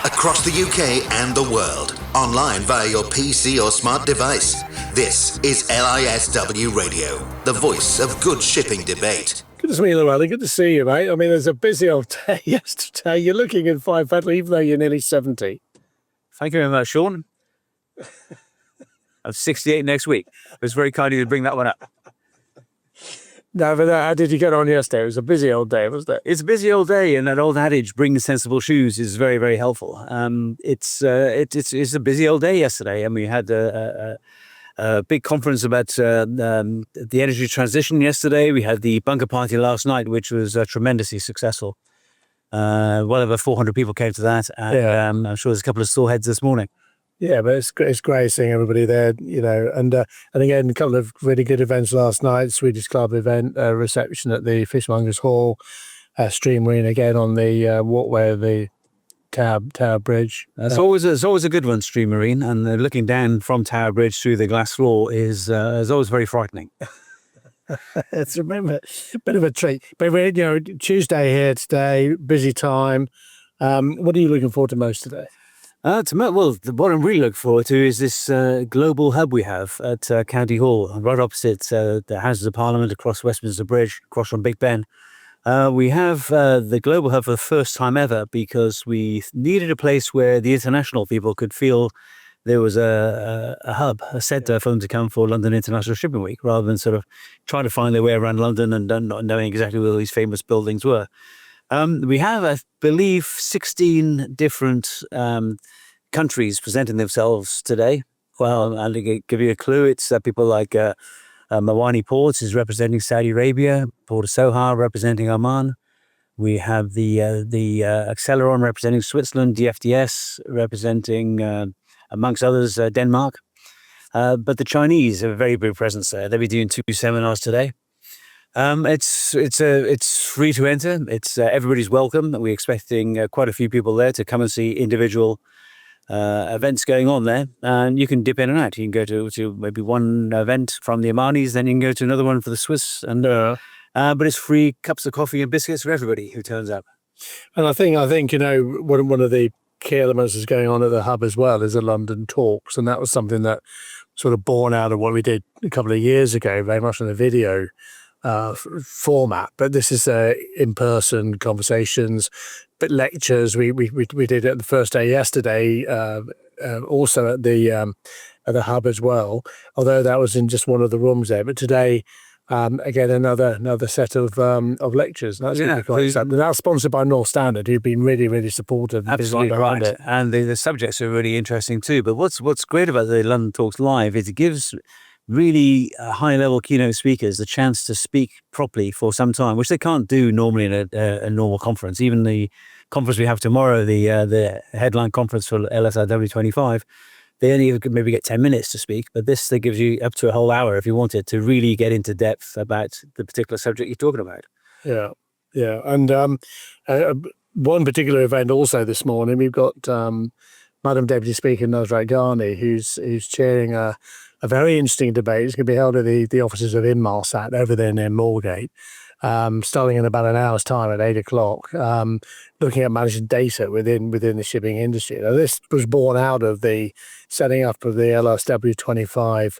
across the UK and the world, online via your PC or smart device. This is LISW Radio, the voice of good shipping debate. Good to see you, Llewellyn. Good to see you, mate. I mean, there's a busy old day yesterday. You're looking in fine fettle, even though you're nearly 70. Thank you very much, Sean. I'm 68 next week. It was very kind of you to bring that one up. No, but how did you get on yesterday? It was a busy old day, wasn't it? It's a busy old day, and that old adage, bring sensible shoes, is very, very helpful. It's a busy old day yesterday, and we had a big conference about the energy transition yesterday. We had the bunker party last night, which was tremendously successful. Well over 400 people came to that, and I'm sure there's a couple of sore heads this morning. Yeah, but it's great seeing everybody there, you know, and again, a couple of really good events last night, Swedish Club event, reception at the Fishmongers Hall, Stream Marine again on the walkway of the Tower Bridge. It's always a good one, Stream Marine, and looking down from Tower Bridge through the glass floor is always very frightening. It's a bit of a treat. But we're, Tuesday here today, busy time. What are you looking forward to most today? What I'm really looking forward to is this global hub we have at County Hall, right opposite the Houses of Parliament, across Westminster Bridge, across from Big Ben. We have the global hub for the first time ever because we needed a place where the international people could feel there was a hub, a centre for them to come for London International Shipping Week, rather than sort of trying to find their way around London and not knowing exactly where all these famous buildings were. We have, I believe, 16 different countries presenting themselves today. Well, I'll give you a clue. It's people like Mawani Ports is representing Saudi Arabia, Port of Sohar representing Oman. We have the Acceleron representing Switzerland, DFDS representing, amongst others, Denmark. But the Chinese have a very big presence there. They'll be doing 2 seminars today. It's free to enter. It's everybody's welcome. We're expecting quite a few people there to come and see individual events going on there, and you can dip in and out. You can go to maybe one event from the Omanis, then you can go to another one for the Swiss, and but it's free cups of coffee and biscuits for everybody who turns up. And I think one of the key elements that's going on at the hub as well is the London Talks, and that was something that sort of born out of what we did a couple of years ago, very much in a video format, but this is in-person conversations, but lectures. We did it the first day yesterday, also at the hub as well. Although that was in just one of the rooms there, but today, again another set of lectures. That's quite exciting. That's sponsored by North Standard, who've been really, really supportive. Absolutely right, and the subjects are really interesting too. But what's great about the London Talks Live is it gives really high-level keynote speakers the chance to speak properly for some time, which they can't do normally in a normal conference. Even the conference we have tomorrow, the headline conference for LISW25, they only maybe get 10 minutes to speak, but this they gives you up to a whole hour if you wanted to really get into depth about the particular subject you're talking about. Yeah, and one particular event also this morning, we've got Madam Deputy Speaker Nusrat Ghani, who's chairing a very interesting debate. It's going to be held at the offices of Inmarsat over there near Moorgate, starting in about an hour's time at 8 o'clock, looking at managing data within the shipping industry. Now, this was born out of the setting up of the LISW25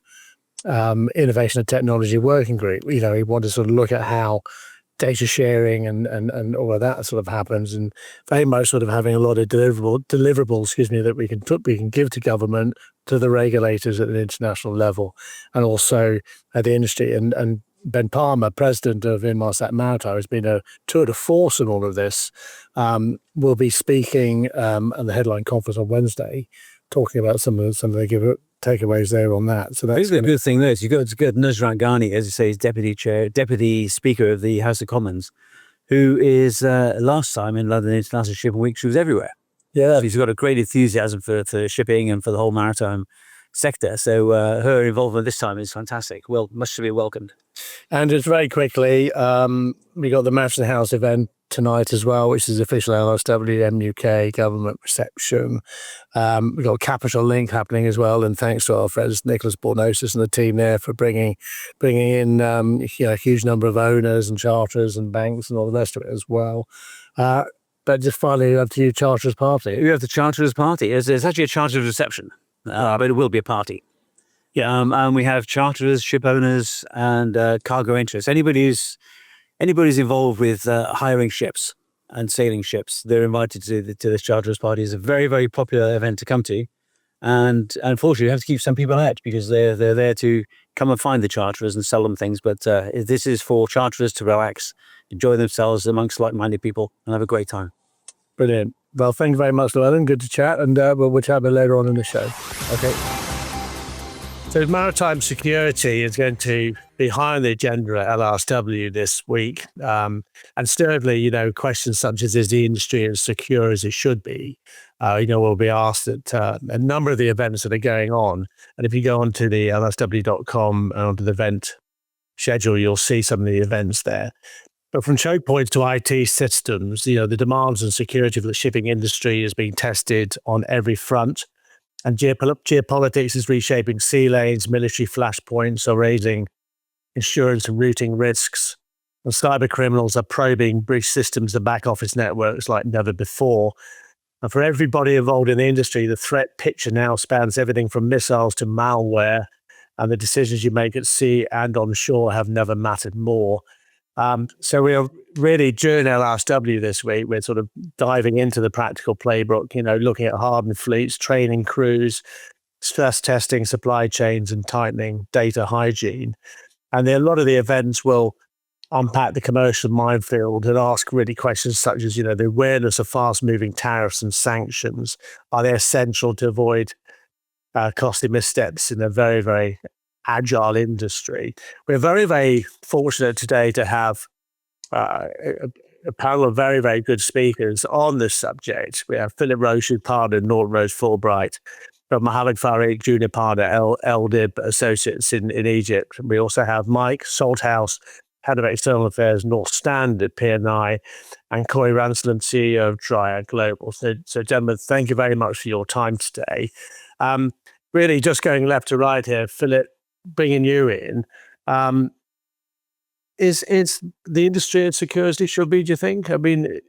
Innovation and Technology Working Group. He wanted to sort of look at how data sharing and all of that sort of happens, and very much sort of having a lot of deliverables, that we can give to government, to the regulators at an international level, and also at the industry. And Ben Palmer, president of Inmarsat Maritime, has been a tour de force in all of this. Will be speaking at the headline conference on Wednesday, talking about some of the takeaways there on that. So that's a good thing. There, you got Nusrat Ghani, as you say, is deputy speaker of the House of Commons, who is last time in London International Shipping Week, she was everywhere. Yeah, she's got a great enthusiasm for shipping and for the whole maritime sector. So her involvement this time is fantastic. Well, much to be welcomed. And just very quickly, we got the Mansion House event tonight as well, which is official LISW MUK government reception. We've got Capital Link happening as well, and thanks to our friends Nicholas Bornosis and the team there for bringing in a huge number of owners and charters and banks and all the rest of it as well. But just finally, up to you, Charterers Party. We have the Charterers Party. It's actually a charterers reception, but it will be a party. Yeah, and we have charterers, ship owners, and cargo interests. Anybody's involved with hiring ships and sailing ships, they're invited to this Charterers Party. It's a very, very popular event to come to. And unfortunately, you have to keep some people out because they're there to come and find the charterers and sell them things. But this is for charterers to relax, enjoy themselves amongst like-minded people, and have a great time. Brilliant. Well, thank you very much, Llewellyn. Good to chat, and we'll chat a bit later on in the show. Okay. So maritime security is going to be high on the agenda at LISW this week. And certainly, questions such as, is the industry as secure as it should be? Will be asked at a number of the events that are going on. And if you go onto the LISW.com and onto the event schedule, you'll see some of the events there. But from choke points to IT systems, the demands and security of the shipping industry is being tested on every front. And geopolitics is reshaping sea lanes, military flashpoints are raising insurance and routing risks. And cyber criminals are probing breach systems and back office networks like never before. And for everybody involved in the industry, the threat picture now spans everything from missiles to malware. And the decisions you make at sea and on shore have never mattered more. So we are really, during LISW this week, we're sort of diving into the practical playbook, looking at hardened fleets, training crews, stress testing supply chains, and tightening data hygiene. And a lot of the events will unpack the commercial minefield and ask really questions such as, the awareness of fast-moving tariffs and sanctions. Are they essential to avoid costly missteps in a very, very agile industry? We're very, very fortunate today to have a panel of very, very good speakers on this subject. We have Philip Roche, partner at Norton Rose Fulbright, from Mohammed Farid, junior partner at LDIB Associates in Egypt. We also have Mike Salthouse, head of external affairs, North Stand at P&I, and Corey Ransom, CEO of Dryad Global. So, gentlemen, thank you very much for your time today. Really, just going left to right here, Philip, bringing you in, is the industry as secure as it should be, do you think? I mean,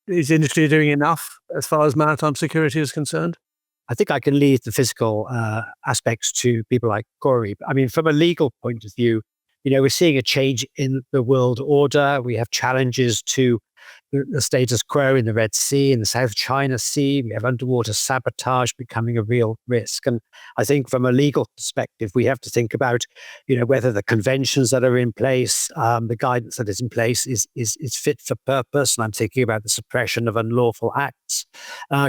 is the industry doing enough as far as maritime security is concerned? I think I can leave the physical aspects to people like Corey. I mean, from a legal point of view, we're seeing a change in the world order. We have challenges to the status quo in the Red Sea, in the South China Sea. We have underwater sabotage becoming a real risk. And I think from a legal perspective, we have to think about, whether the conventions that are in place, the guidance that is in place is fit for purpose. And I'm thinking about the suppression of unlawful acts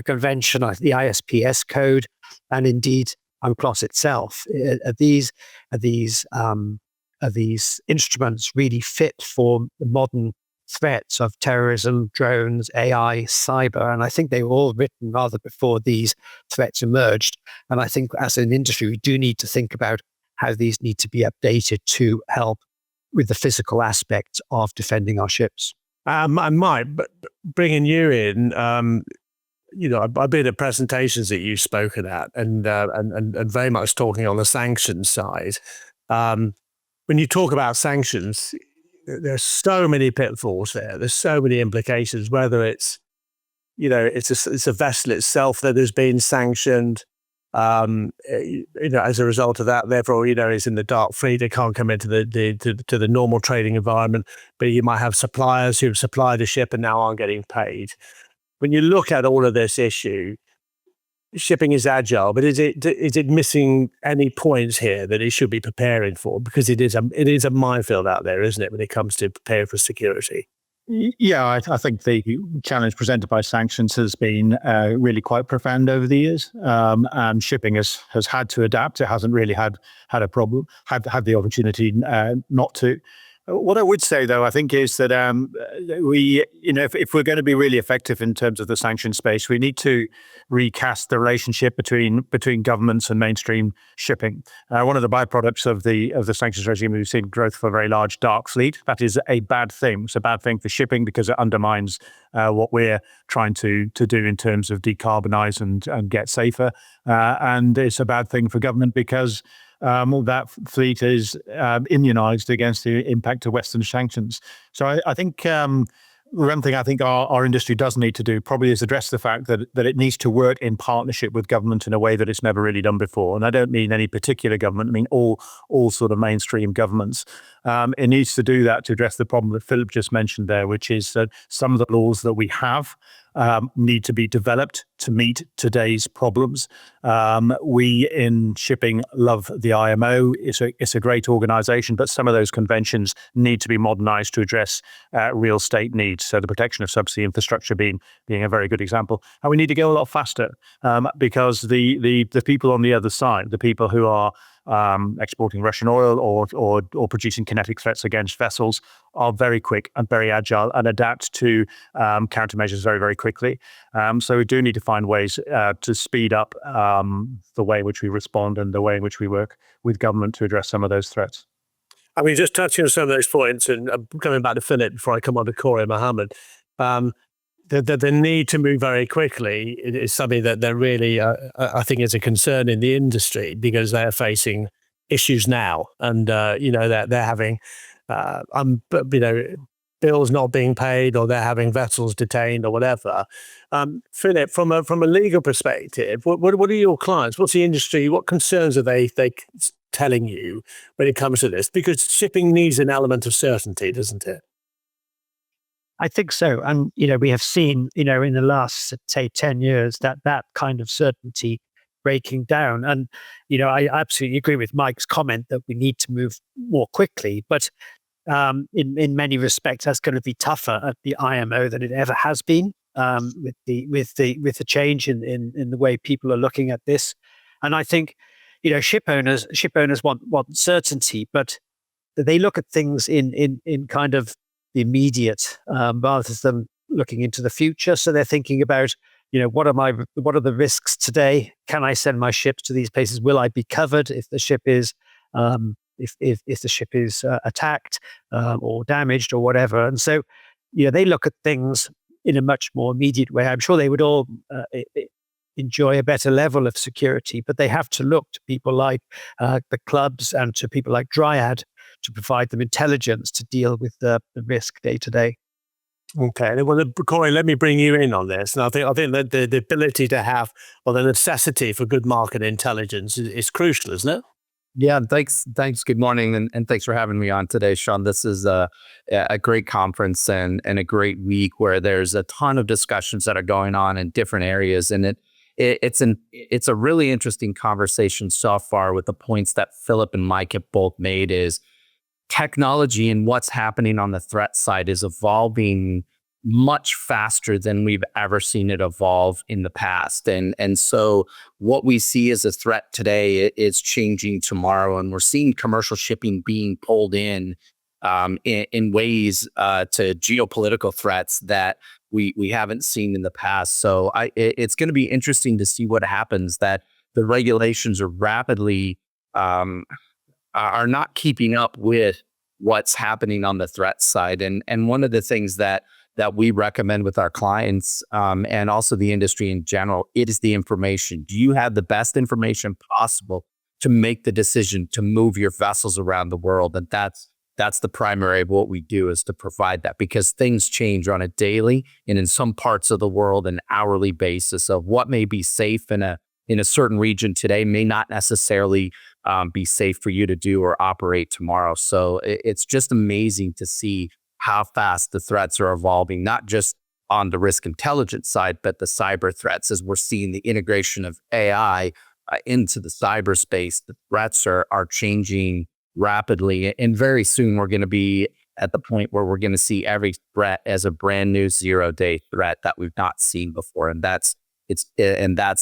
convention, the ISPS code, and indeed UNCLOS itself. Are these instruments really fit for the modern threats of terrorism, drones, AI, cyber? And I think they were all written rather before these threats emerged. And I think as an industry, we do need to think about how these need to be updated to help with the physical aspects of defending our ships. And Mike, bringing you in, I've been at presentations that you've spoken at and very much talking on the sanctions side. When you talk about sanctions, there's so many pitfalls there. There's so many implications, whether it's, it's a vessel itself that has been sanctioned, as a result of that, therefore, is in the dark fleet. It can't come into the normal trading environment, but you might have suppliers who've supplied a ship and now aren't getting paid. When you look at all of this issue, shipping is agile, but is it missing any points here that it should be preparing for? Because it is a minefield out there, isn't it, when it comes to preparing for security? Yeah, I think the challenge presented by sanctions has been really quite profound over the years, and shipping has had to adapt. It hasn't really had a problem, had the opportunity not to. What I would say, though, I think is that if we're going to be really effective in terms of the sanction space, we need to recast the relationship between governments and mainstream shipping. One of the byproducts of the sanctions regime, we've seen growth for a very large dark fleet. That is a bad thing. It's a bad thing for shipping because it undermines what we're trying to do in terms of decarbonize and get safer. And it's a bad thing for government because that fleet is immunized against the impact of Western sanctions. So I think one thing I think our industry does need to do probably is address the fact that it needs to work in partnership with government in a way that it's never really done before. And I don't mean any particular government, I mean all sort of mainstream governments. It needs to do that to address the problem that Philip just mentioned there, which is that some of the laws that we have need to be developed to meet today's problems. We in shipping love the IMO. It's a great organization, but some of those conventions need to be modernized to address real state needs. So the protection of subsea infrastructure being a very good example. And we need to go a lot faster because the people on the other side, the people who are exporting Russian oil or producing kinetic threats against vessels, are very quick and very agile and adapt to countermeasures very, very quickly. So we do need to find ways to speed up the way in which we respond and the way in which we work with government to address some of those threats. I mean, just touching on some of those points and coming back to Philip before I come on to Corey and Mohammed, the need to move very quickly is something that they're really, I think, is a concern in the industry because they're facing issues now, and they're having, bills not being paid, or they're having vessels detained, or whatever. Philip, from a legal perspective, what are your clients? What's the industry? What concerns are they telling you when it comes to this? Because shipping needs an element of certainty, doesn't it? I think so. And, we have seen, in the last, say, 10 years, that kind of certainty breaking down. And, I absolutely agree with Mike's comment that we need to move more quickly. But in many respects, that's going to be tougher at the IMO than it ever has been with the change in the way people are looking at this. And I think, ship owners want certainty, but they look at things in kind of the immediate rather than looking into the future. So they're thinking about, what are the risks today? Can I send my ships to these places? Will I be covered if the ship is if the ship is attacked or damaged or whatever? And so, they look at things in a much more immediate way. I'm sure they would all enjoy a better level of security, but they have to look to people like the clubs and to people like Dryad to provide them intelligence to deal with the risk day to day. Okay, well, Corey, let me bring you in on this. And I think that the ability to have, or the necessity for good market intelligence is crucial, isn't it? Yeah, thanks. Good morning, and thanks for having me on today, Sean. This is a great conference and a great week where there's a ton of discussions that are going on in different areas, and it's a really interesting conversation so far with the points that Philip and Mike have both made. Is technology and what's happening on the threat side is evolving much faster than we've ever seen it evolve in the past. And so what we see as a threat today is changing tomorrow. And we're seeing commercial shipping being pulled in ways to geopolitical threats that we haven't seen in the past. So it's going to be interesting to see what happens, that the regulations are rapidly are not keeping up with what's happening on the threat side. And one of the things that we recommend with our clients and also the industry in general, it is the information. Do you have the best information possible to make the decision to move your vessels around the world? And that's the primary of what we do, is to provide that, because things change on a daily and in some parts of the world an hourly basis. Of what may be safe in a certain region today may not necessarily be safe for you to do or operate tomorrow. So it's just amazing to see how fast the threats are evolving, not just on the risk intelligence side, but the cyber threats. As we're seeing the integration of AI into the cyberspace, the threats are changing rapidly. And very soon we're going to be at the point where we're going to see every threat as a brand new 0-day threat that we've not seen before. And that's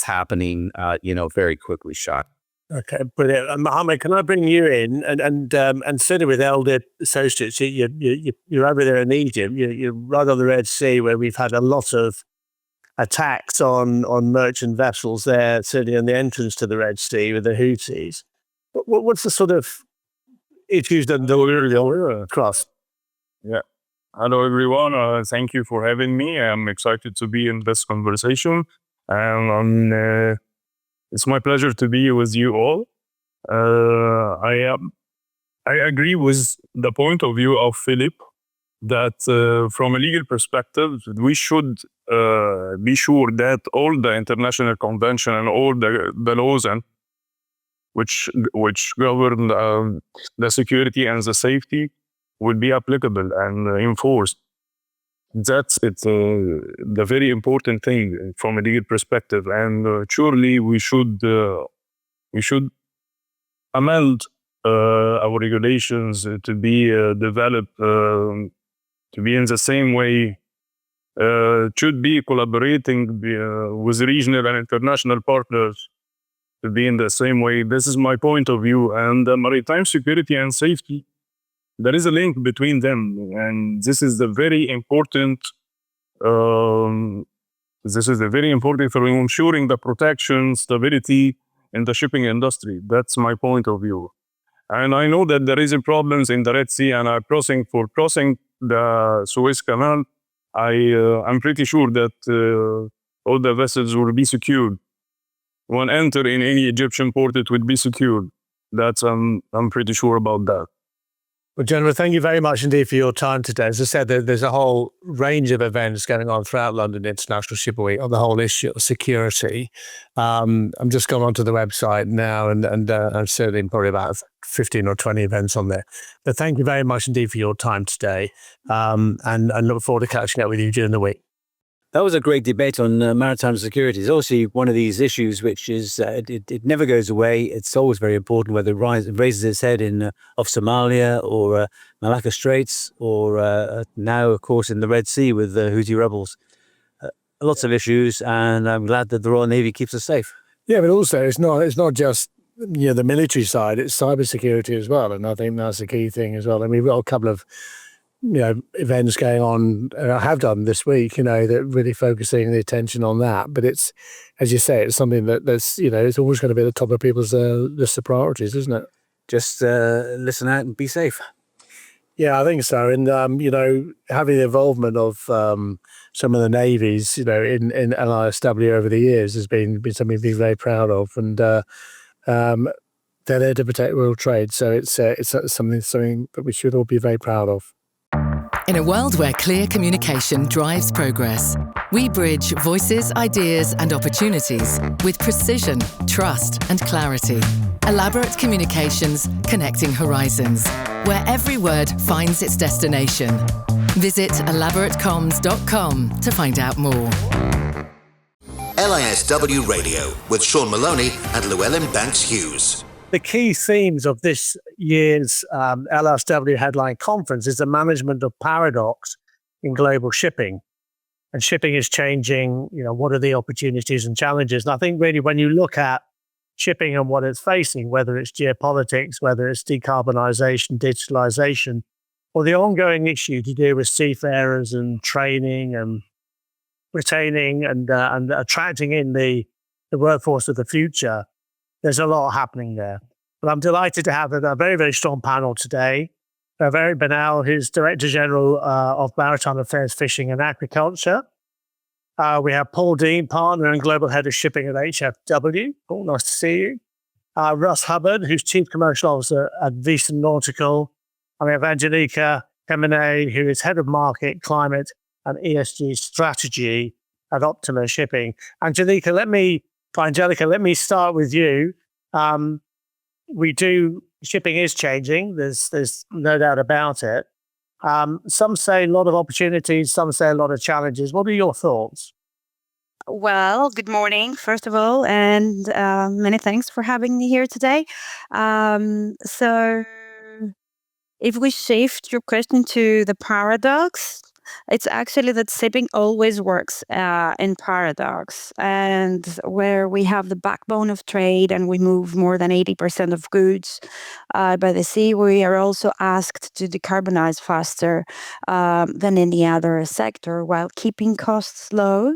happening, very quickly, Sean. Okay, brilliant. Mohammed, can I bring you in and certainly with Elder Associates, you're over there in Egypt. You're right on the Red Sea, where we've had a lot of attacks on merchant vessels there, certainly on the entrance to the Red Sea with the Houthis. What's the sort of issues that we're across? Yeah. Hello, everyone. Thank you for having me. I'm excited to be in this conversation. It's my pleasure to be with you all. I agree with the point of view of Philip that from a legal perspective, we should be sure that all the international convention and all the laws and which govern the security and the safety will be applicable and enforced. That's the very important thing from a legal perspective, and surely we should amend our regulations to be developed to be in the same way. Should be collaborating with regional and international partners to be in the same way. This is my point of view. And maritime security and safety, there is a link between them, and this is the very important. This is very important for ensuring the protection, stability in the shipping industry. That's my point of view. And I know that there is problems in the Red Sea, and crossing the Suez Canal, I'm pretty sure that all the vessels will be secured. When enter in any Egyptian port, it will be secured. That's I'm pretty sure about that. Well, gentlemen, thank you very much indeed for your time today. As I said, there's a whole range of events going on throughout London International Shipping Week on the whole issue of security. I'm just going onto the website now, and I'm certainly probably about 15 or 20 events on there. But thank you very much indeed for your time today, and look forward to catching up with you during the week. That was a great debate on maritime security. It's also one of these issues which is, it never goes away. It's always very important, whether it raises its head off Somalia or Malacca Straits, or now, of course, in the Red Sea with the Houthi rebels. Lots of issues, and I'm glad that the Royal Navy keeps us safe. Yeah, but also it's not just the military side; it's cybersecurity as well, and I think that's the key thing as well. And we've got a couple of events going on, I have done this week, that really focusing the attention on that. But it's, as you say, it's something that's it's always going to be at the top of people's list of priorities, isn't it? Just listen out and be safe. Yeah, I think so. And having the involvement of some of the navies, in LISW over the years has been something to be very proud of. And they're there to protect world trade, so it's something that we should all be very proud of. In a world where clear communication drives progress, we bridge voices, ideas, and opportunities with precision, trust, and clarity. Elaborate Communications, connecting horizons, where every word finds its destination. Visit elaboratecomms.com to find out more. LISW Radio with Sean Maloney and Llewellyn Banks-Hughes. The key themes of this year's LISW headline conference is the management of paradox in global shipping. And shipping is changing, what are the opportunities and challenges? And I think really when you look at shipping and what it's facing, whether it's geopolitics, whether it's decarbonisation, digitalisation, or the ongoing issue to do with seafarers and training and retaining and attracting in the workforce of the future, there's a lot happening there. But I'm delighted to have a very, very strong panel today. Very Bennell, who's Director General of Maritime Affairs, Fishing and Agriculture. We have Paul Dean, Partner and Global Head of Shipping at HFW. Paul, nice to see you. Russ Hubbard, who's Chief Commercial Officer at Veasan Nautical. And we have Angelica Kemenei, who is Head of Market, Climate and ESG Strategy at Optima Shipping. Angelica, let me start with you. Shipping is changing. There's no doubt about it. Some say a lot of opportunities, some say a lot of challenges. What are your thoughts? Well, good morning, first of all, and many thanks for having me here today. So if we shift your question to the paradox, it's actually that shipping always works in paradox, and where we have the backbone of trade and we move more than 80% of goods by the sea, we are also asked to decarbonize faster than any other sector while keeping costs low.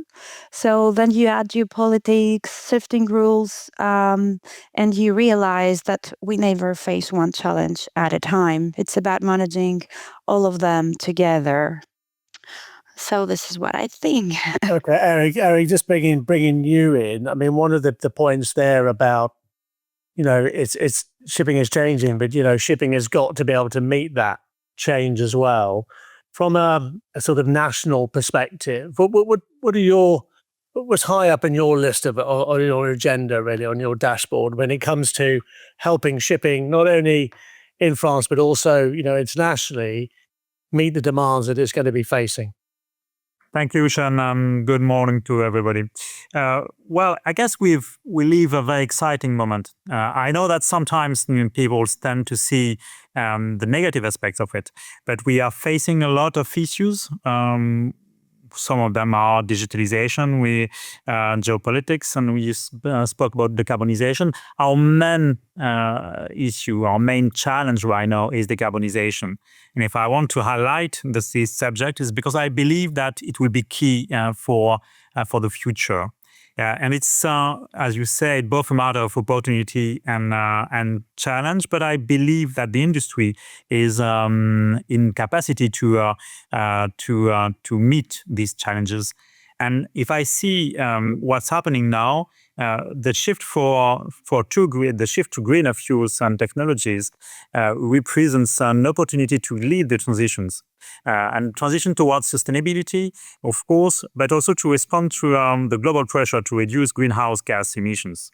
So then you add geopolitics, shifting rules, and you realize that we never face one challenge at a time. It's about managing all of them together. So this is what I think. Okay, Eric, just bringing you in. I mean, one of the points there about, it's shipping is changing, but, shipping has got to be able to meet that change as well. from a sort of national perspective, what are your what's high up in your list of or your agenda really on your dashboard when it comes to helping shipping not only in France but also internationally meet the demands that it's going to be facing? Thank you, Sean. Good morning to everybody. Well, I guess we live a very exciting moment. I know that sometimes people tend to see the negative aspects of it, but we are facing a lot of issues. Some of them are digitalization, geopolitics, and we spoke about decarbonization. Our main issue, our main challenge right now is decarbonization. And if I want to highlight this subject, is because I believe that it will be key for the future. And it's, as you said, both a matter of opportunity and challenge. But I believe that the industry is in capacity to meet these challenges. And if I see what's happening now, the shift the shift to greener fuels and technologies represents an opportunity to lead the transitions and transition towards sustainability, of course, but also to respond to the global pressure to reduce greenhouse gas emissions.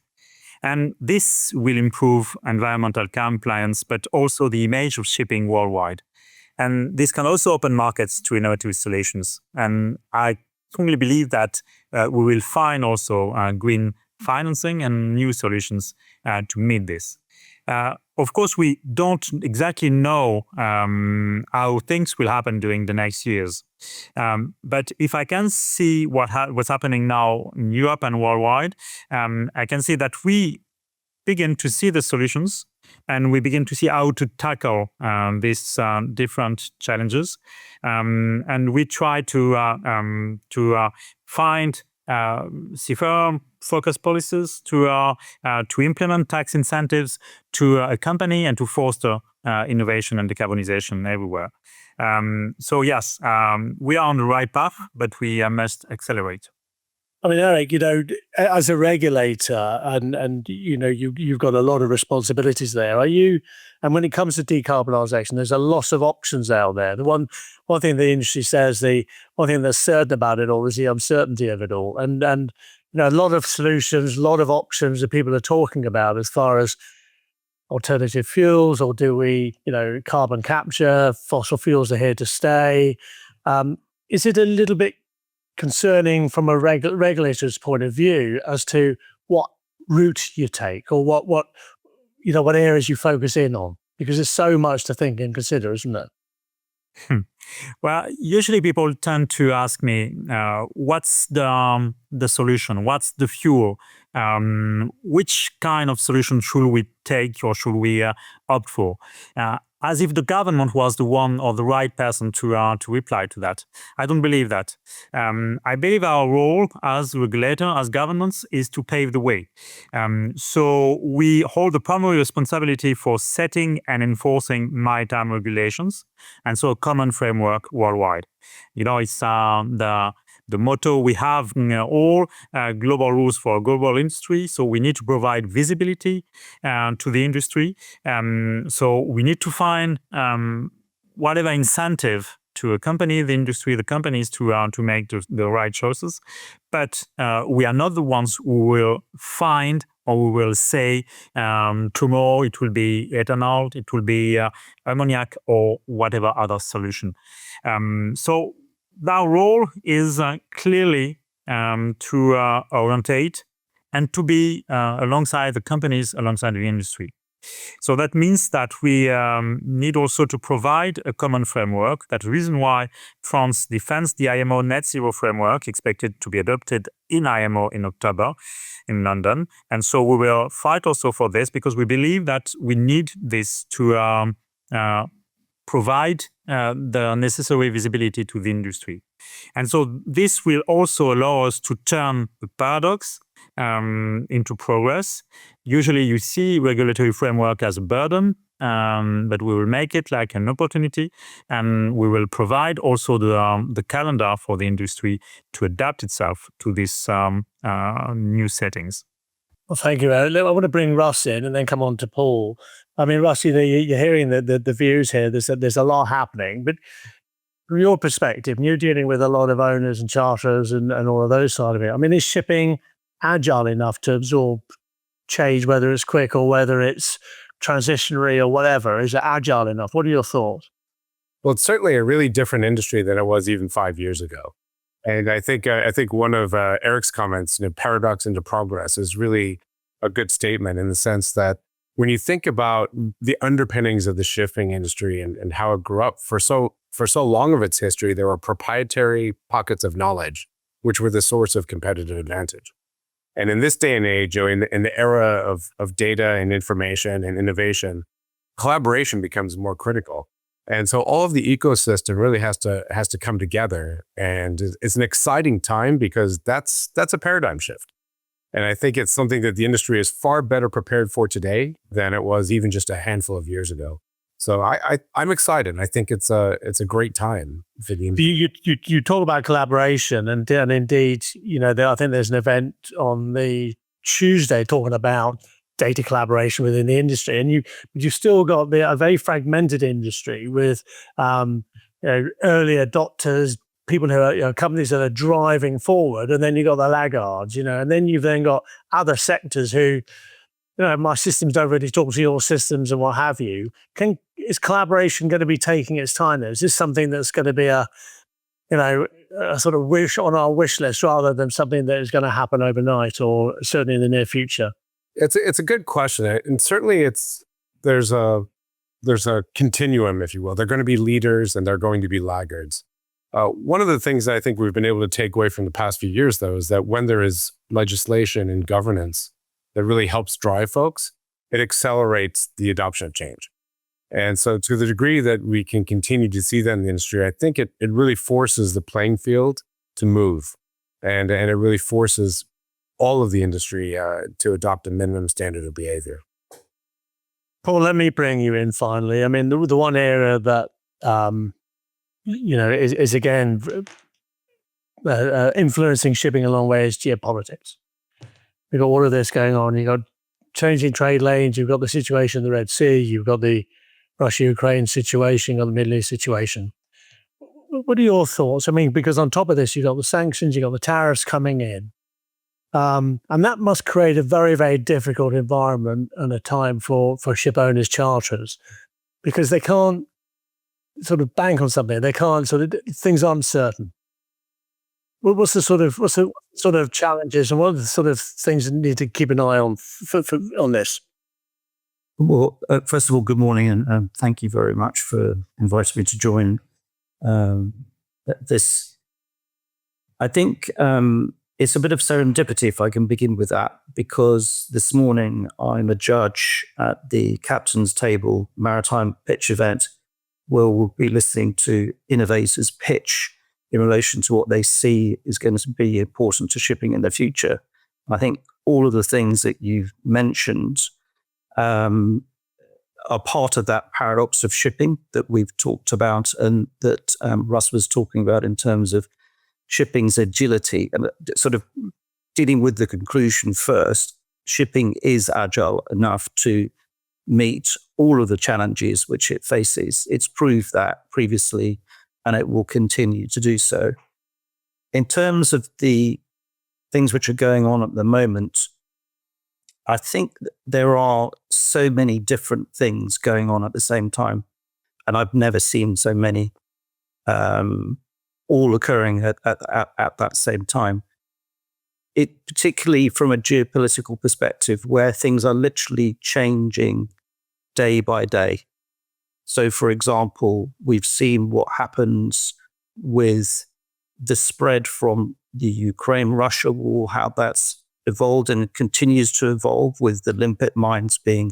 And this will improve environmental compliance, but also the image of shipping worldwide. And this can also open markets to innovative solutions. And I strongly believe that we will find also green financing and new solutions to meet this. Of course, we don't exactly know how things will happen during the next years. But if I can see what's happening now in Europe and worldwide, I can see that we begin to see the solutions and we begin to see how to tackle these different challenges. And we try to find firm focus policies to implement tax incentives to accompany and to foster innovation and decarbonization everywhere. So yes, we are on the right path, but we must accelerate. I mean, Eric, as a regulator, and you've got a lot of responsibilities there. And when it comes to decarbonisation, there's a lot of options out there. The one thing the industry says, the one thing that's certain about it all is the uncertainty of it all. And a lot of solutions, a lot of options that people are talking about as far as alternative fuels, or do we, carbon capture, fossil fuels are here to stay. Is it a little bit concerning from a regulator's point of view as to what route you take or what areas you focus in on? Because there's so much to think and consider, isn't there? Well, usually people tend to ask me, what's the solution? What's the fuel? Which kind of solution should we take or should we opt for? As if the government was the one or the right person to reply to that. I don't believe that. I believe our role as regulator, as governments, is to pave the way. So we hold the primary responsibility for setting and enforcing maritime regulations, and so a common framework worldwide. It's the motto we have, all global rules for a global industry. So we need to provide visibility to the industry. So we need to find whatever incentive to accompany the industry, the companies to make the right choices. But we are not the ones who will find or we will say tomorrow it will be ethanol, it will be ammoniac or whatever other solution. So our role is clearly to orientate and to be alongside the companies, alongside the industry. So that means that we need also to provide a common framework. That's the reason why France defends the IMO net zero framework, expected to be adopted in IMO in October in London. And so we will fight also for this because we believe that we need this to provide the necessary visibility to the industry. And so this will also allow us to turn the paradox into progress. Usually you see regulatory framework as a burden, but we will make it like an opportunity, and we will provide also the calendar for the industry to adapt itself to these new settings. Well, thank you, Eric. I want to bring Russ in and then come on to Paul. I mean, Russ, you're hearing the views here. There's a lot happening, but from your perspective, and you're dealing with a lot of owners and charterers and all of those side of it. I mean, is shipping agile enough to absorb change, whether it's quick or whether it's transitionary or whatever? Is it agile enough? What are your thoughts? Well, it's certainly a really different industry than it was even 5 years ago. And I think one of Eric's comments, paradox into progress, is really a good statement in the sense that when you think about the underpinnings of the shipping industry and how it grew up for so long of its history, there were proprietary pockets of knowledge, which were the source of competitive advantage. And in this day and age, in the era of data and information and innovation, collaboration becomes more critical. And so all of the ecosystem really has to come together. And it's an exciting time because that's a paradigm shift. And I think it's something that the industry is far better prepared for today than it was even just a handful of years ago. So I'm excited. I think it's a great time for the industry. You talk about collaboration, and indeed, I think there's an event on the Tuesday talking about data collaboration within the industry, and you've still got a very fragmented industry with early adopters, people who are companies that are driving forward, and then you've got the laggards, and then you've got other sectors who, my systems don't really talk to your systems and what have you. Is collaboration going to be taking its time there? Is this something that's going to be a sort of wish on our wish list rather than something that is going to happen overnight or certainly in the near future? It's a good question, and certainly there's a continuum, if you will. They're going to be leaders and they're going to be laggards. One of the things that I think we've been able to take away from the past few years, though, is that when there is legislation and governance that really helps drive folks, it accelerates the adoption of change. And so to the degree that we can continue to see that in the industry, I think it really forces the playing field to move. And it really forces all of the industry to adopt a minimum standard of behavior. Paul, let me bring you in finally. I mean, the one area that, is again influencing shipping a long way is geopolitics. You've got all of this going on. You've got changing trade lanes. You've got the situation in the Red Sea. You've got the Russia-Ukraine situation. You've got the Middle East situation. What are your thoughts? I mean, because on top of this, you've got the sanctions, you've got the tariffs coming in. And that must create a very, very difficult environment and a time for ship owners, charterers, because they can't sort of bank on something. They can't things are uncertain. What's the sort of challenges and what are the sort of things that you need to keep an eye on on this? Well, first of all, good morning, and thank you very much for inviting me to join this. I think it's a bit of serendipity, if I can begin with that, because this morning I'm a judge at the Captain's Table Maritime Pitch event, where we'll be listening to innovators pitch in relation to what they see is going to be important to shipping in the future. I think all of the things that you've mentioned are part of that paradox of shipping that we've talked about and that Russ was talking about in terms of shipping's agility. And sort of dealing with the conclusion first, shipping is agile enough to meet all of the challenges which it faces. It's proved that previously, and it will continue to do so. In terms of the things which are going on at the moment, I think there are so many different things going on at the same time, and I've never seen so many all occurring at that same time. It particularly from a geopolitical perspective, where things are literally changing day by day. So, for example, we've seen what happens with the spread from the Ukraine-Russia war, how that's evolved and it continues to evolve, with the limpet mines being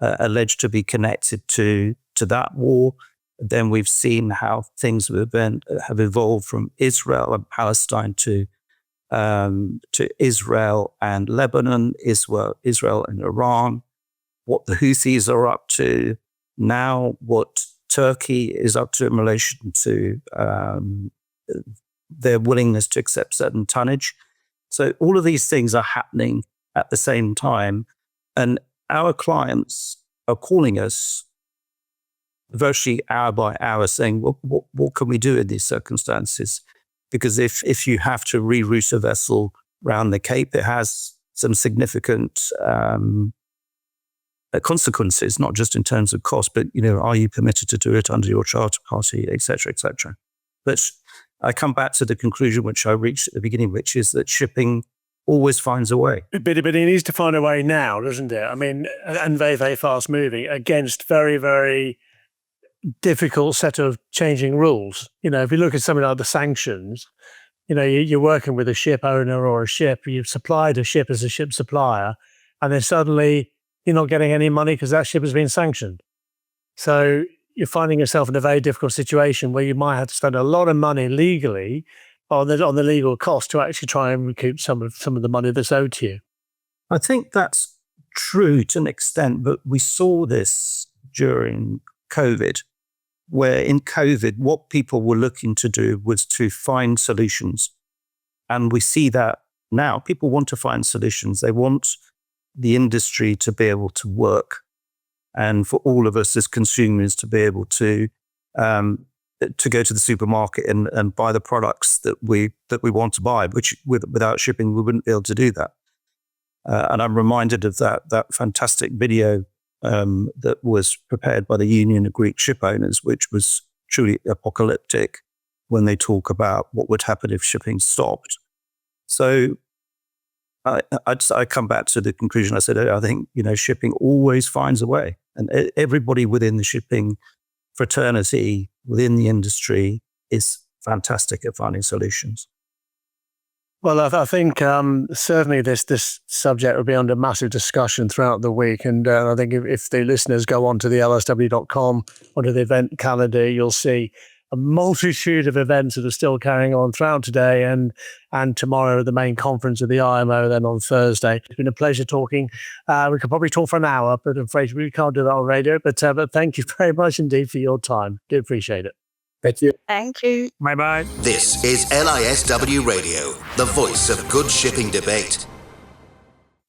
alleged to be connected to that war. Then we've seen how things have evolved from Israel and Palestine to Israel and Lebanon, Israel and Iran, what the Houthis are up to now, what Turkey is up to in relation to their willingness to accept certain tonnage. So all of these things are happening at the same time, and our clients are calling us virtually hour by hour saying, what can we do in these circumstances? Because if you have to reroute a vessel around the Cape, it has some significant consequences, not just in terms of cost, but, are you permitted to do it under your charter party, et cetera, et cetera. But I come back to the conclusion which I reached at the beginning, which is that shipping always finds a way. But it needs to find a way now, doesn't it? I mean, and very, very fast moving against very, very difficult set of changing rules. If you look at something like the sanctions, you're working with a ship owner or a ship, you've supplied a ship as a ship supplier, and then suddenly you're not getting any money because that ship has been sanctioned. So you're finding yourself in a very difficult situation where you might have to spend a lot of money legally on the legal cost to actually try and recoup some of the money that's owed to you. I think that's true to an extent, but we saw this during COVID, where in COVID, what people were looking to do was to find solutions. And we see that now. People want to find solutions. They want the industry to be able to work, and for all of us as consumers to be able to go to the supermarket and buy the products that we want to buy, which without shipping, we wouldn't be able to do that. And I'm reminded of that fantastic video that was prepared by the Union of Greek Ship Owners, which was truly apocalyptic when they talk about what would happen if shipping stopped. So I come back to the conclusion I said, I think, shipping always finds a way. And everybody within the shipping fraternity, within the industry, is fantastic at finding solutions. Well, I think certainly this subject will be under massive discussion throughout the week. And I think if the listeners go on to the LSW.com, onto the event calendar, you'll see a multitude of events that are still carrying on throughout today and tomorrow at the main conference of the IMO, then on Thursday. It's been a pleasure talking. We could probably talk for an hour, but I'm afraid we can't do that on radio. But thank you very much indeed for your time. Do appreciate it. Thank you. Thank you. Bye-bye. This is LISW Radio, the voice of good shipping debate.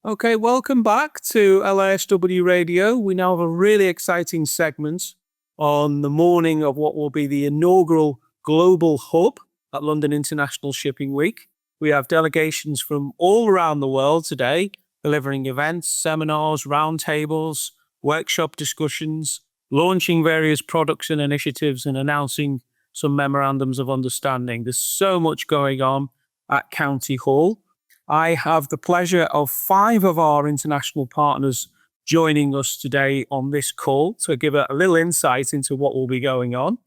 Okay, welcome back to LISW Radio. We now have a really exciting segment on the morning of what will be the inaugural Global Hub at London International Shipping Week. We have delegations from all around the world today, delivering events, seminars, roundtables, workshop discussions, launching various products and initiatives, and announcing some memorandums of understanding. There's so much going on at County Hall. I have the pleasure of 5 of our international partners joining us today on this call to give a little insight into what will be going on.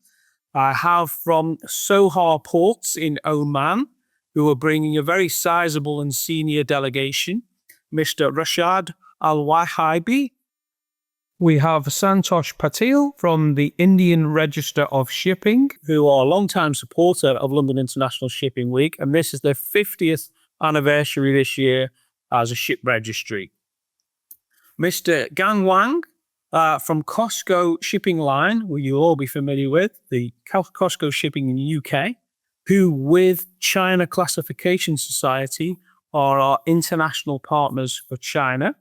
I have from Sohar Ports in Oman, who are bringing a very sizable and senior delegation, Mr. Rashad Al-Wahibi. We have Santosh Patil from the Indian Register of Shipping, who are a long-time supporter of London International Shipping Week, and this is their 50th anniversary this year as a ship registry. Mr. Gang Wang from Costco Shipping Line, who you'll all be familiar with, the Costco Shipping in the UK, who with China Classification Society are our international partners for China.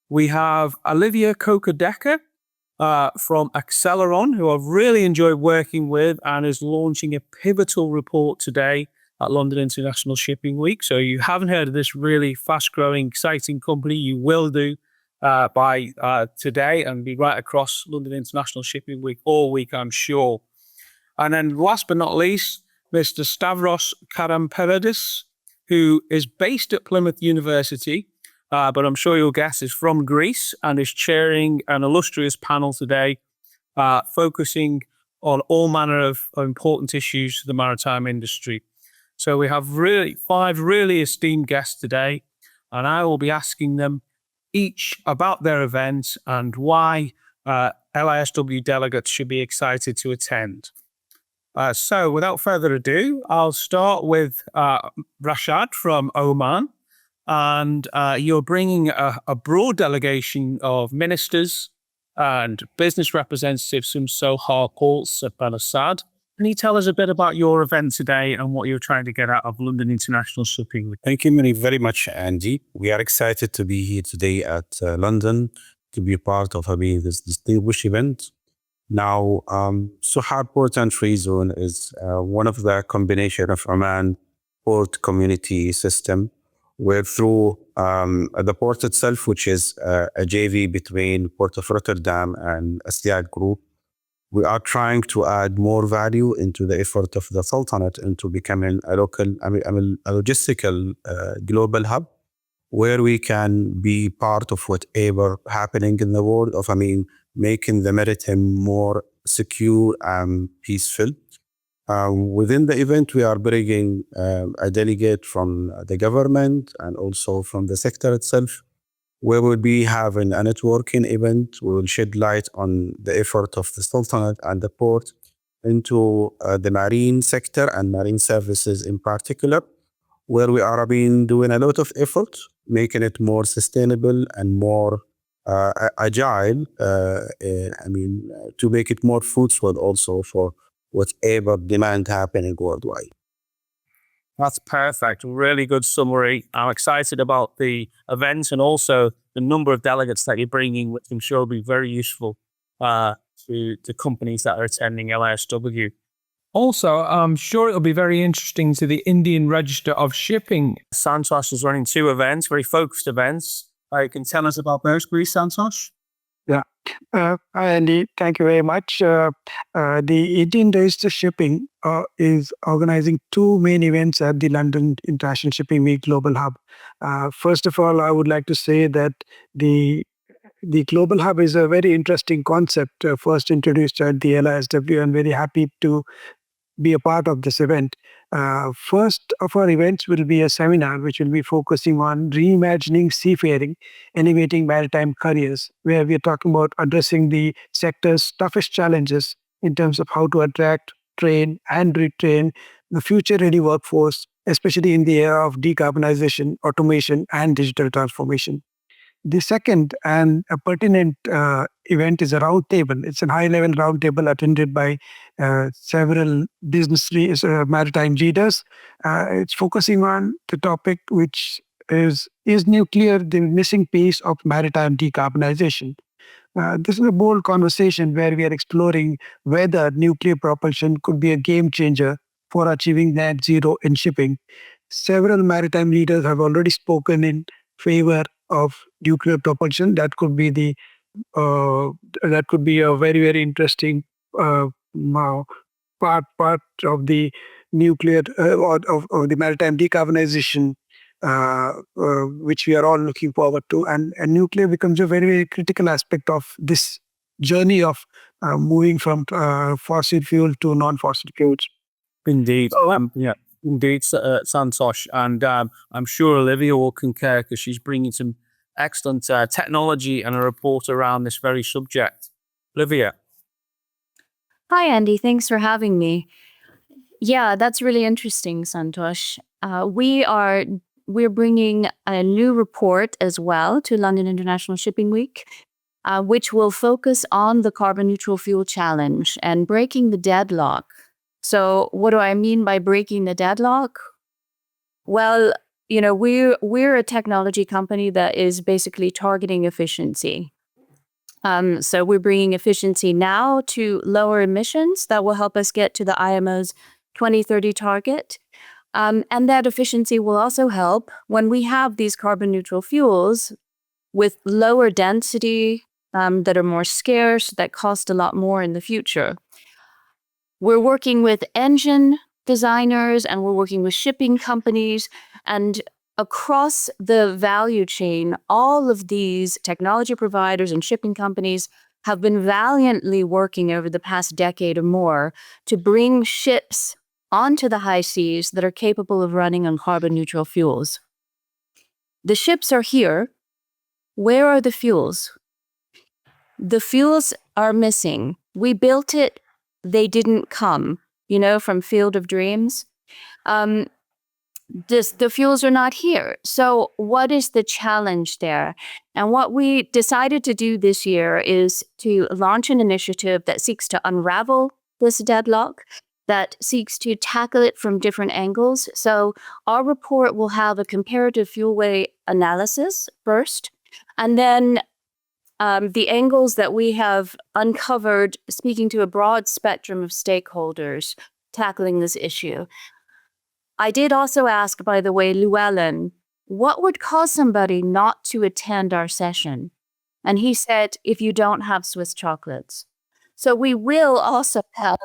We have Olivia Coker-Decker from Acceleron, who I've really enjoyed working with and is launching a pivotal report today at London International Shipping Week. So you haven't heard of this really fast-growing, exciting company, you will do by today and be right across London International Shipping Week all week, I'm sure. And then last but not least, Mr. Stavros Karamperidis, who is based at Plymouth University, but I'm sure you'll guess is from Greece and is chairing an illustrious panel today, focusing on all manner of important issues to the maritime industry. So we have 5 really esteemed guests today, and I will be asking them each about their event and why LISW delegates should be excited to attend. So without further ado, I'll start with Rashad from Oman. And you're bringing a broad delegation of ministers and business representatives from Sohar Ports at Bel Assad. Can you tell us a bit about your event today and what you're trying to get out of London International Shipping Week? Thank you very much, Andy. We are excited to be here today at London to be part of this distinguished event. Now, Suhar Port and Free Zone is one of the combination of Oman port community system, where through the port itself, which is a JV between Port of Rotterdam and Astiad Group, we are trying to add more value into the effort of the Sultanate into becoming a local, a logistical global hub, where we can be part of whatever happening in the world of, making the maritime more secure and peaceful. Within the event, we are bringing a delegate from the government and also from the sector itself. We will be having a networking event. We will shed light on the effort of the Sultanate and the port into the marine sector and marine services in particular, where we are doing a lot of effort, making it more sustainable and more agile, to make it more fruitful also for whatever demand happening worldwide. That's perfect. Really good summary. I'm excited about the event and also the number of delegates that you're bringing, which I'm sure will be very useful to companies that are attending LISW. Also, I'm sure it'll be very interesting to the Indian Register of Shipping. Santosh is running 2 events, very focused events. You can tell us about those, please, Santosh? Yeah. Hi, Andy. Thank you very much. The Indian Register Shipping is organizing 2 main events at the London International Shipping Week Global Hub. First of all, I would like to say that the Global Hub is a very interesting concept, first introduced at the LISW. I'm very happy to be a part of this event. First of our events will be a seminar which will be focusing on reimagining seafaring, elevating maritime careers, where we are talking about addressing the sector's toughest challenges in terms of how to attract, train, and retrain the future-ready workforce, especially in the era of decarbonization, automation, and digital transformation. The second and a pertinent event is a roundtable. It's a high-level roundtable attended by several maritime leaders. It's focusing on the topic, which is nuclear the missing piece of maritime decarbonization? This is a bold conversation where we are exploring whether nuclear propulsion could be a game changer for achieving net zero in shipping. Several maritime leaders have already spoken in favor of nuclear propulsion. That could be a very, very interesting part of the nuclear of the maritime decarbonization, which we are all looking forward to. And nuclear becomes a very, very critical aspect of this journey of moving from fossil fuel to non-fossil fuels. Indeed. Indeed, Santosh. And I'm sure Olivia will concur because she's bringing some excellent technology and a report around this very subject. Olivia. Hi, Andy. Thanks for having me. Yeah, that's really interesting, Santosh. We're bringing a new report as well to London International Shipping Week, which will focus on the carbon neutral fuel challenge and breaking the deadlock. So what do I mean by breaking the deadlock? Well, we're a technology company that is basically targeting efficiency. So we're bringing efficiency now to lower emissions that will help us get to the IMO's 2030 target. And that efficiency will also help when we have these carbon neutral fuels with lower density that are more scarce, that cost a lot more in the future. We're working with engine designers and we're working with shipping companies, and across the value chain, all of these technology providers and shipping companies have been valiantly working over the past decade or more to bring ships onto the high seas that are capable of running on carbon neutral fuels. The ships are here. Where are the fuels? The fuels are missing. We built it. They didn't come, from Field of Dreams. The fuels are not here. So what is the challenge there? And what we decided to do this year is to launch an initiative that seeks to unravel this deadlock, that seeks to tackle it from different angles. So our report will have a comparative fuel weight analysis first, and then the angles that we have uncovered, speaking to a broad spectrum of stakeholders tackling this issue. I did also ask, by the way, Llewellyn, what would cause somebody not to attend our session? And he said, if you don't have Swiss chocolates. So we will also have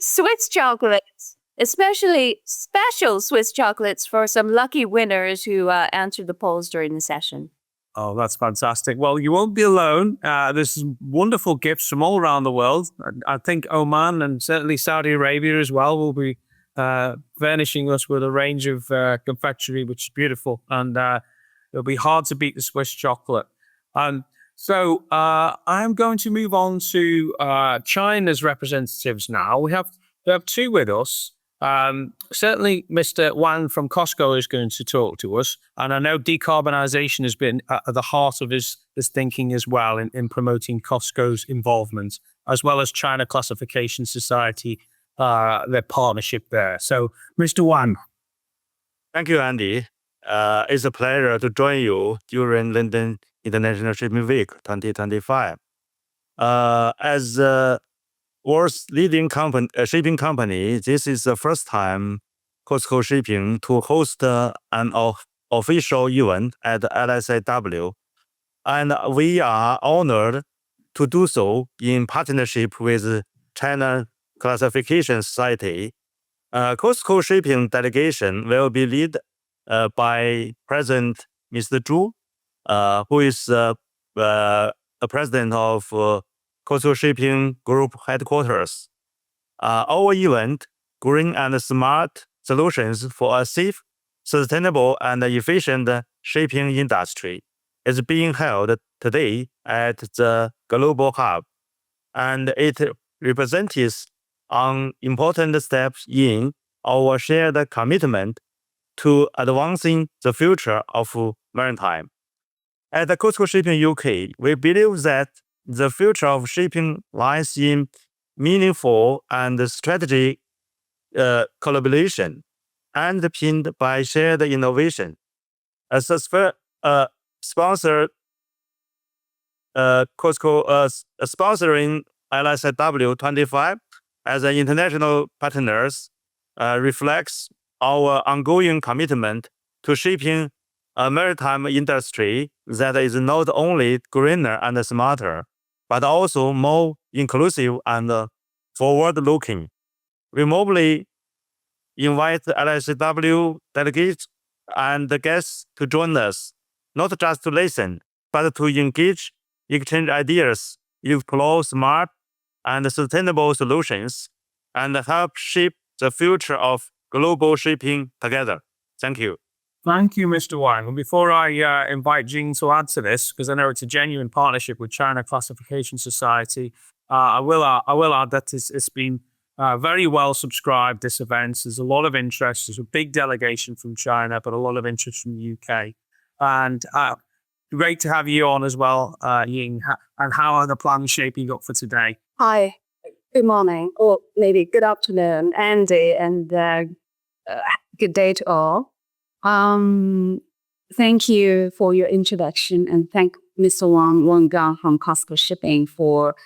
Swiss chocolates, especially special Swiss chocolates for some lucky winners who answered the polls during the session. Oh, that's fantastic. Well, you won't be alone. There's wonderful gifts from all around the world. I think Oman and certainly Saudi Arabia as well will be furnishing us with a range of confectionery, which is beautiful. And it'll be hard to beat the Swiss chocolate. So I'm going to move on to China's representatives now. We have two with us. Certainly, Mr. Wang from Costco is going to talk to us. And I know decarbonisation has been at the heart of his thinking as well in promoting Costco's involvement, as well as China Classification Society, their partnership there. So, Mr. Wang. Thank you, Andy. It's a pleasure to join you during London International Shipping Week 2025. As the world's leading shipping company, this is the first time Costco Shipping to host an official event at LISW, and we are honored to do so in partnership with China Classification Society. Costco Shipping delegation will be led by President Mr. Zhu, who is the president of Costco Shipping Group headquarters. Our event, Green and Smart Solutions for a Safe, Sustainable and Efficient Shipping Industry, is being held today at the Global Hub, and it represents an important step in our shared commitment to advancing the future of maritime. At the Costco Shipping UK, we believe that the future of shipping lies in meaningful and strategic collaboration, underpinned by shared innovation. As a sponsor, Costco sponsoring LISW25 as an international partners reflects our ongoing commitment to shipping a maritime industry that is not only greener and smarter, but also more inclusive and forward-looking. We warmly invite LISW delegates and guests to join us, not just to listen, but to engage, exchange ideas, explore smart and sustainable solutions, and help shape the future of global shipping together. Thank you. Thank you, Mr. Wang. And before I invite Jean to add to this, because I know it's a genuine partnership with China Classification Society, I will add that it's been very well subscribed, this event. There's a lot of interest. There's a big delegation from China, but a lot of interest from the UK. And great to have you on as well, Ying. And how are the plans shaping up for today? Hi, good morning, or maybe good afternoon, Andy, and good day to all. Thank you for your introduction, and thank Mr. Wang Gang from Costco Shipping for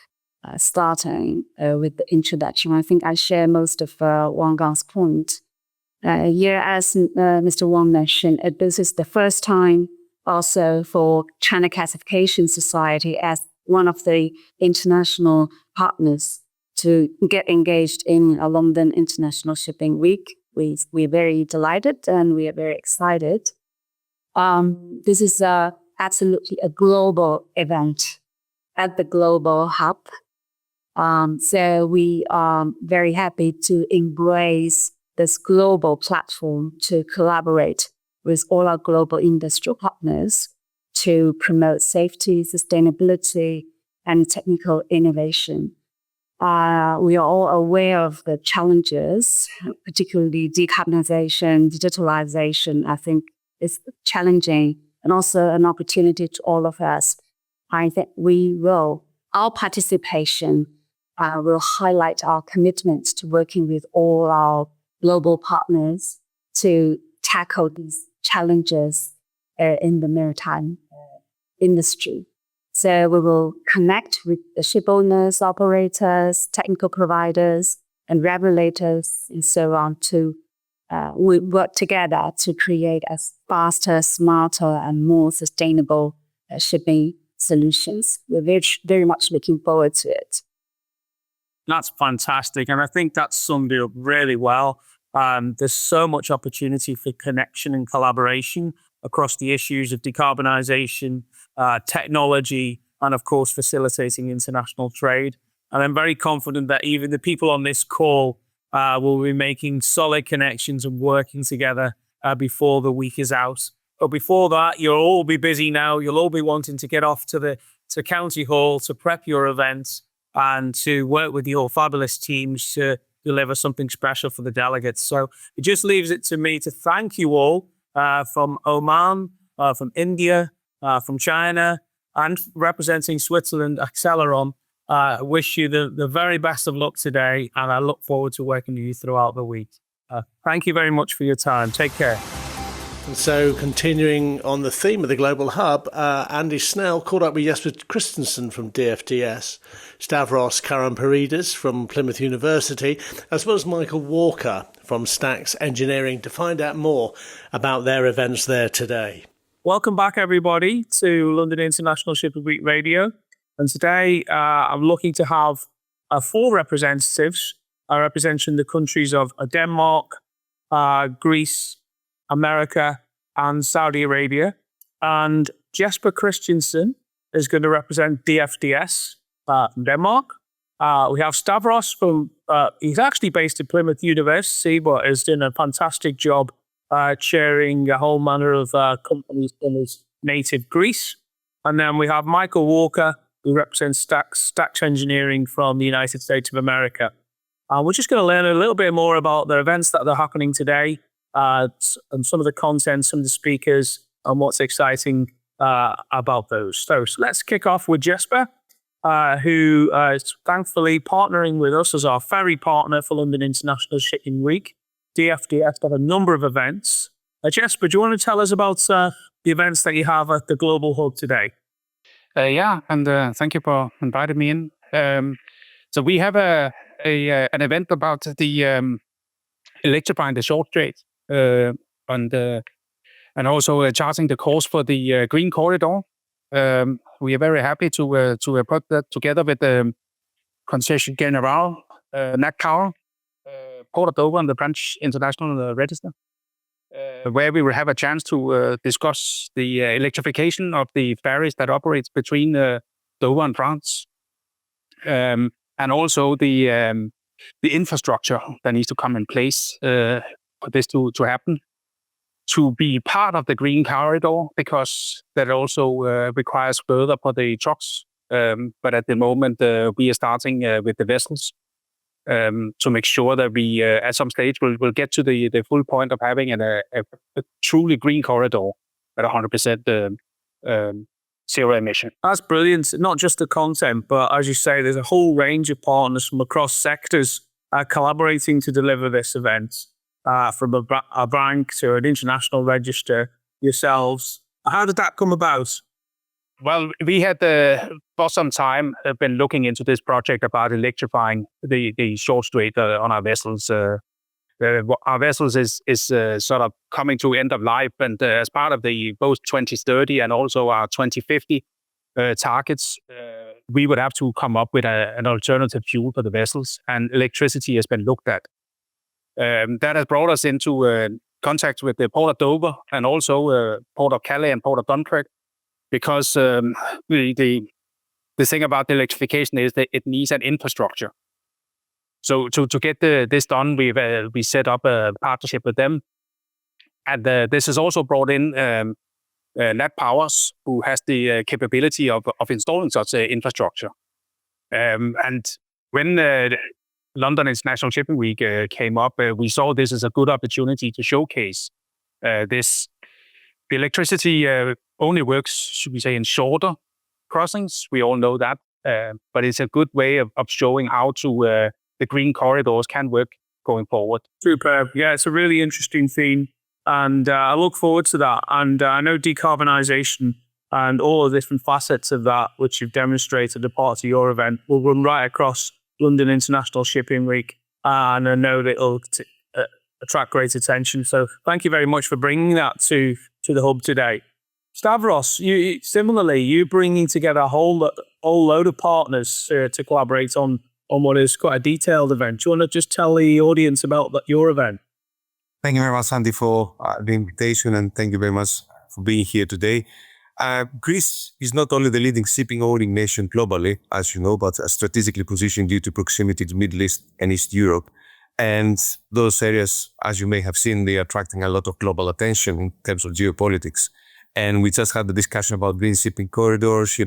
starting with the introduction. I think I share most of Wang Gang's point. As Mr. Wang mentioned, this is the first time also for China Classification Society as one of the international partners to get engaged in a London International Shipping Week. We're very delighted and we are very excited. This is absolutely a global event at the Global Hub. So we are very happy to embrace this global platform to collaborate with all our global industrial partners to promote safety, sustainability, and technical innovation. We are all aware of the challenges, particularly decarbonization, digitalization. I think is challenging and also an opportunity to all of us. I think our participation will highlight our commitment to working with all our global partners to tackle these challenges in the maritime industry. So we will connect with the ship owners, operators, technical providers, and regulators, and so on to we work together to create a faster, smarter, and more sustainable shipping solutions. We're very much looking forward to it. That's fantastic. And I think that summed it up really well. There's so much opportunity for connection and collaboration across the issues of decarbonisation, technology, and of course, facilitating international trade. And I'm very confident that even the people on this call will be making solid connections and working together before the week is out. But before that, you'll all be busy now. You'll all be wanting to get off to County Hall to prep your events and to work with your fabulous teams to deliver something special for the delegates. So it just leaves it to me to thank you all from Oman, from India, from China, and representing Switzerland, Acceleron. I wish you the very best of luck today, and I look forward to working with you throughout the week. Thank you very much for your time. Take care. And so, continuing on the theme of the Global Hub, Andy Snell caught up with Jesper Christensen from DFDS, Stavros Karamparidis from Plymouth University, as well as Michael Walker from Stacks Engineering to find out more about their events there today. Welcome back, everybody, to London International Shipping Week Radio. And today, I'm looking to have 4 representatives representing the countries of Denmark, Greece, America, and Saudi Arabia. And Jesper Christensen is going to represent DFDS from Denmark. We have Stavros from, he's actually based in Plymouth University, but has done a fantastic job chairing a whole manner of companies in his native Greece. And then we have Michael Walker, who represents Stacks Engineering from the United States of America. We're just going to learn a little bit more about the events that are happening today, and some of the content, some of the speakers, and what's exciting about those. So let's kick off with Jesper, who is thankfully partnering with us as our ferry partner for London International Shipping Week. DFDS got a number of events. Jesper, do you want to tell us about the events that you have at the Global Hub today? Yeah, and thank you for inviting me in. So we have an event about the electrifying the short trade and also charting the course for the Green Corridor. We are very happy to put that together with the Concession General, NACCAR, Port of Dover, and the French International Register, where we will have a chance to discuss the electrification of the ferries that operates between Dover and France, and also the infrastructure that needs to come in place for this to happen, to be part of the Green Corridor, because that also requires further for the trucks. But at the moment, we are starting with the vessels to make sure that we, at some stage, will get to the full point of having a truly green corridor at 100% zero emission. That's brilliant. Not just the content, but as you say, there's a whole range of partners from across sectors collaborating to deliver this event. From a bank to an international register, yourselves. How did that come about? Well, we had for some time been looking into this project about electrifying the short strait on our vessels. Our vessels is sort of coming to end of life, and as part of the both 2030 and also our 2050 targets, we would have to come up with an alternative fuel for the vessels, and electricity has been looked at. That has brought us into contact with the Port of Dover and also Port of Calais and Port of Dunkirk, because the thing about the electrification is that it needs an infrastructure. So to get this done, we set up a partnership with them, and this has also brought in Nat Powers, who has the capability of installing such infrastructure. And when London International Shipping Week came up, we saw this as a good opportunity to showcase this. The electricity only works, should we say, in shorter crossings. We all know that, but it's a good way of showing how to the green corridors can work going forward. Superb. Yeah, it's a really interesting theme, and I look forward to that. And I know decarbonisation And all of the different facets of that, which you've demonstrated as part of your event, will run right across London International Shipping Week. And I know that it'll attract great attention. So thank you very much for bringing that to the hub today. Stavros, you're bringing together a whole load of partners to collaborate on what is quite a detailed event. Do you want to just tell the audience about your event? Thank you very much, Andy, for the invitation, and thank you very much for being here today. Greece is not only the leading shipping owning nation globally, as you know, but strategically positioned due to proximity to Middle East and East Europe. And those areas, as you may have seen, they are attracting a lot of global attention in terms of geopolitics. And we just had the discussion about green shipping corridors,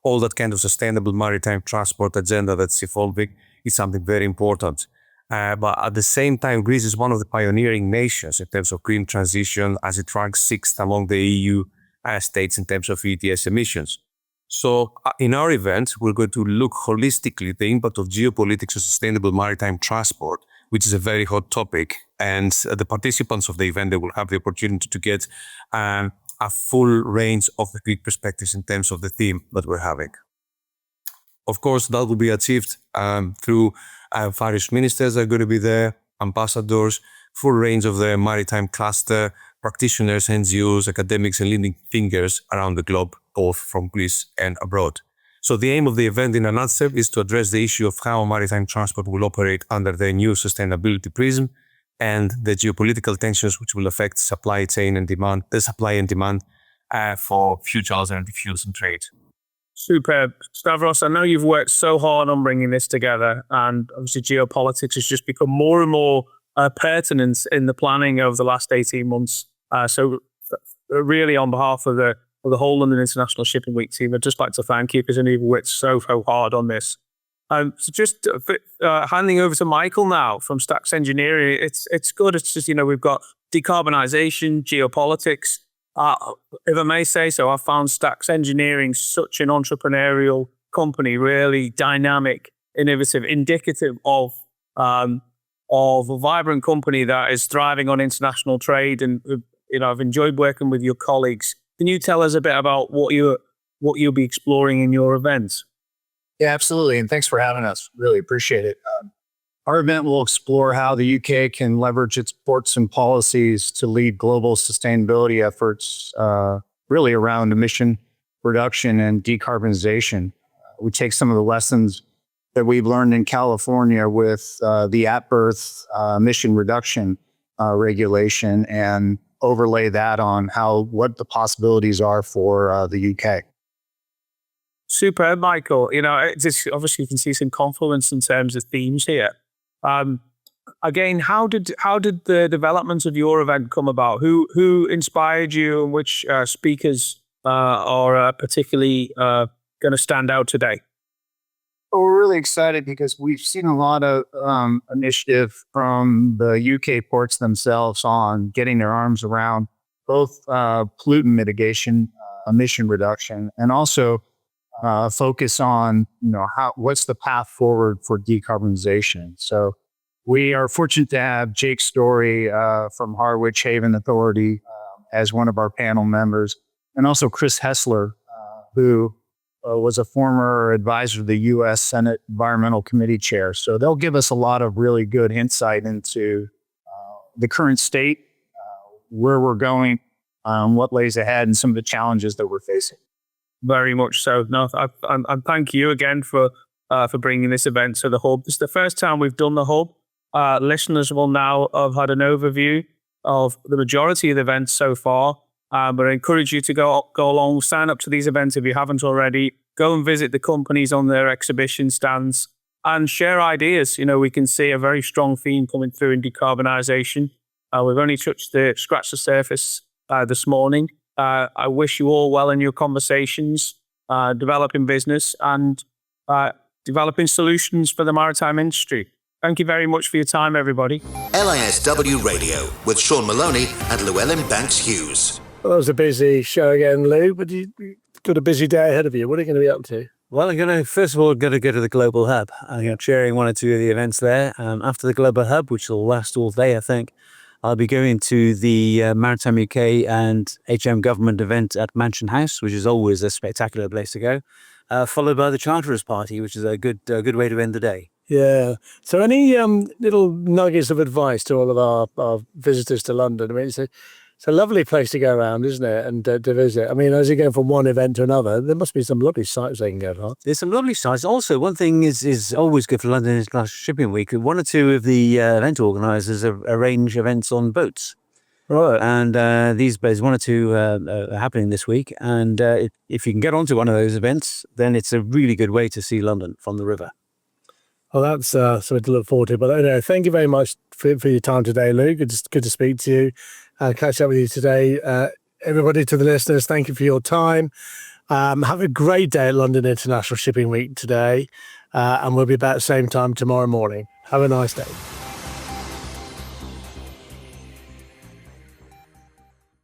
all that kind of sustainable maritime transport agenda that's evolving is something very important. But at the same time, Greece is one of the pioneering nations in terms of green transition, as it ranks sixth among the EU states in terms of ETS emissions. So in our event, we're going to look holistically at the impact of geopolitics on sustainable maritime transport, which is a very hot topic. And the participants of the event, they will have the opportunity to get a full range of the Greek perspectives in terms of the theme that we're having. Of course, that will be achieved through various ministers that are going to be there, ambassadors, full range of the maritime cluster, practitioners, NGOs, academics, and leading thinkers around the globe, both from Greece and abroad. So the aim of the event in a nutshell is to address the issue of how maritime transport will operate under the new sustainability prism and the geopolitical tensions which will affect supply chain and demand, the supply and demand for future alternative fuels and trade. Superb. Stavros, I know you've worked so hard on bringing this together, and obviously geopolitics has just become more and more pertinent in the planning of the last 18 months. So really on behalf of the whole London International Shipping Week team, I'd just like to thank you because I know you've worked so hard on this. So just handing over to Michael now from Stacks Engineering. It's good. It's just, we've got decarbonisation, geopolitics. If I may say so, I found Stacks Engineering such an entrepreneurial company, really dynamic, innovative, indicative of a vibrant company that is thriving on international trade. And I've enjoyed working with your colleagues. Can you tell us a bit about what you'll be exploring in your events? Yeah, absolutely. And thanks for having us. Really appreciate it. Our event will explore how the UK can leverage its ports and policies to lead global sustainability efforts, really around emission reduction and decarbonization. We take some of the lessons that we've learned in California with the at-berth emission reduction regulation and overlay that on what the possibilities are for the UK. Superb, Michael. Obviously you can see some confluence in terms of themes here. Again, how did the development of your event come about? Who inspired you, and which speakers are particularly going to stand out today? Well, we're really excited because we've seen a lot of initiative from the UK ports themselves on getting their arms around both pollutant mitigation, emission reduction, and also focus on what's the path forward for decarbonization. So we are fortunate to have Jake Story from Harwich Haven Authority as one of our panel members, and also Chris Hessler, who was a former advisor to the U.S. Senate Environmental Committee chair. So they'll give us a lot of really good insight into the current state, where we're going, what lays ahead, and some of the challenges that we're facing. Very much so. No, and thank you again for bringing this event to the hub. This is the first time we've done the hub. Listeners will now have had an overview of the majority of the events so far. But I encourage you to go along, sign up to these events if you haven't already. Go and visit the companies on their exhibition stands and share ideas. We can see a very strong theme coming through in decarbonisation. We've only scratched the surface this morning. I wish you all well in your conversations, developing business and developing solutions for the maritime industry. Thank you very much for your time, everybody. LISW Radio with Sean Maloney and Llewellyn Banks-Hughes. Well, that was a busy show again, Lou, but you've got a busy day ahead of you. What are you going to be up to? Well, I'm going to, first of all, go to the Global Hub. I'm chairing one or two of the events there. After the Global Hub, which will last all day, I think, I'll be going to the Maritime UK and HM government event at Mansion House, which is always a spectacular place to go, followed by the Charterers Party, which is a good way to end the day. Yeah. So any little nuggets of advice to all of our visitors to London? I mean, it's a lovely place to go around, isn't it? And to visit. I mean, as you go from one event to another, there must be some lovely sites they can go to. There's some lovely sites. Also, one thing is always good for London International Shipping Week. One or two of the event organisers arrange events on boats. Right. And these days, one or two are happening this week. And if you can get onto one of those events, then it's a really good way to see London from the river. Well, that's something to look forward to. But anyway, thank you very much for your time today, Lou. Good to speak to you. Catch up with you today. Everybody, to the listeners, thank you for your time. Have a great day at London International Shipping Week today. And we'll be back same time tomorrow morning. Have a nice day.